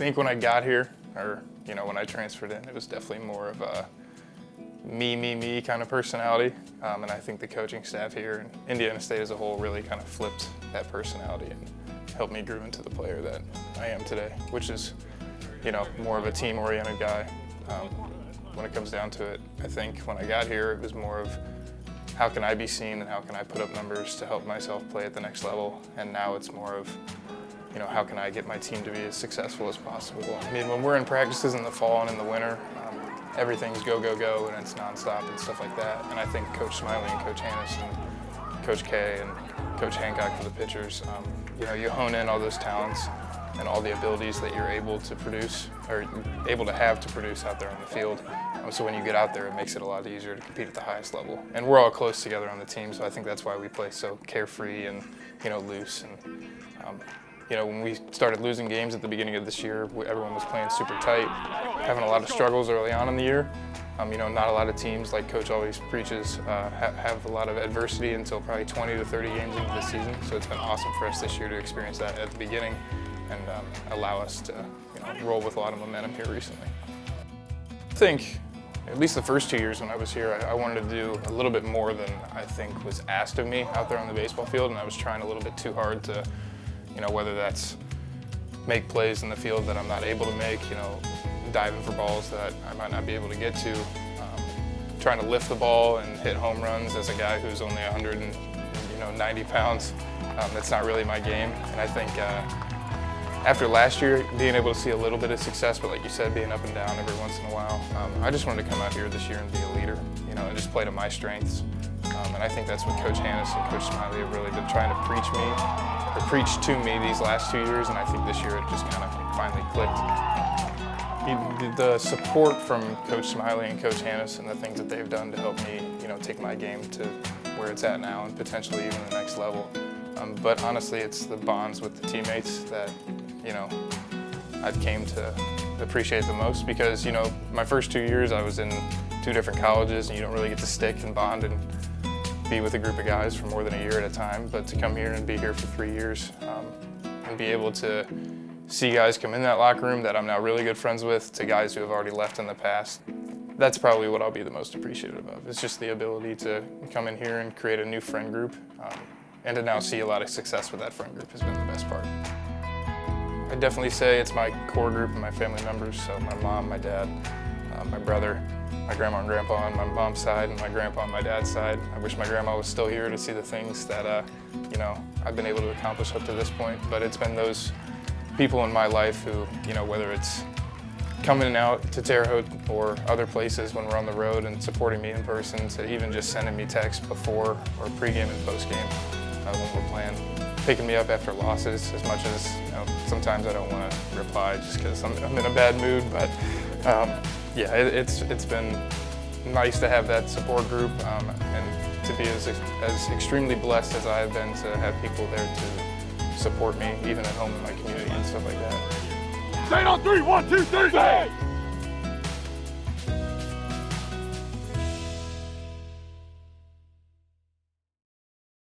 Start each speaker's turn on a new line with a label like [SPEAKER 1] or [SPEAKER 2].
[SPEAKER 1] think when I got here, or when I transferred in, it was definitely more of a me kind of personality. And I think the coaching staff here and Indiana State as a whole really kind of flipped that personality and helped me grow into the player that I am today, which is, more of a team-oriented guy. When it comes down to it, I think when I got here, it was more of how can I be seen and how can I put up numbers to help myself play at the next level. And now it's more of, how can I get my team to be as successful as possible. I mean, when we're in practices in the fall and in the winter, everything's go, go, go, and it's nonstop and stuff like that. And I think Coach Smiley and Coach Hannes and Coach K and Coach Hancock for the pitchers, you hone in all those talents and all the abilities that you're able to produce, or able to have to produce out there on the field. So when you get out there, it makes it a lot easier to compete at the highest level. And we're all close together on the team, so I think that's why we play so carefree and, loose. And, when we started losing games at the beginning of this year, everyone was playing super tight, having a lot of struggles early on in the year. Not a lot of teams, like Coach always preaches, have a lot of adversity until probably 20 to 30 games into the season. So it's been awesome for us this year to experience that at the beginning and allow us to roll with a lot of momentum here recently. I think, at least the first 2 years when I was here, I wanted to do a little bit more than I think was asked of me out there on the baseball field, and I was trying a little bit too hard to, whether that's make plays in the field that I'm not able to make, diving for balls that I might not be able to get to, trying to lift the ball and hit home runs as a guy who's only 190 pounds. That's not really my game, and I think after last year, being able to see a little bit of success, but like you said, being up and down every once in a while, I just wanted to come out here this year and be a leader, and just play to my strengths. And I think that's what Coach Hannes and Coach Smiley have really been trying to preach to me these last 2 years, and I think this year it just kind of finally clicked. The support from Coach Smiley and Coach Hannes and the things that they've done to help me, take my game to where it's at now and potentially even the next level. But honestly, it's the bonds with the teammates that, I've came to appreciate the most because, my first 2 years I was in 2 different colleges and you don't really get to stick and bond and be with a group of guys for more than a year at a time. But to come here and be here for 3 years and be able to see guys come in that locker room that I'm now really good friends with to guys who have already left in the past, that's probably what I'll be the most appreciative of. It's just the ability to come in here and create a new friend group. And to now see a lot of success with that friend group has been the best part. I'd definitely say it's my core group and my family members, so my mom, my dad, my brother, my grandma and grandpa on my mom's side, and my grandpa on my dad's side. I wish my grandma was still here to see the things that I've been able to accomplish up to this point, but it's been those people in my life who, whether it's coming out to Terre Haute or other places when we're on the road and supporting me in person, to even just sending me texts before or pregame and postgame when we're playing, picking me up after losses, as much as sometimes I don't want to reply just because I'm in a bad mood. But yeah, it's been nice to have that support group and to be as extremely blessed as I have been to have people there to support me, even at home in my community and stuff like that.
[SPEAKER 2] Stand on 3, 1, 2, 3,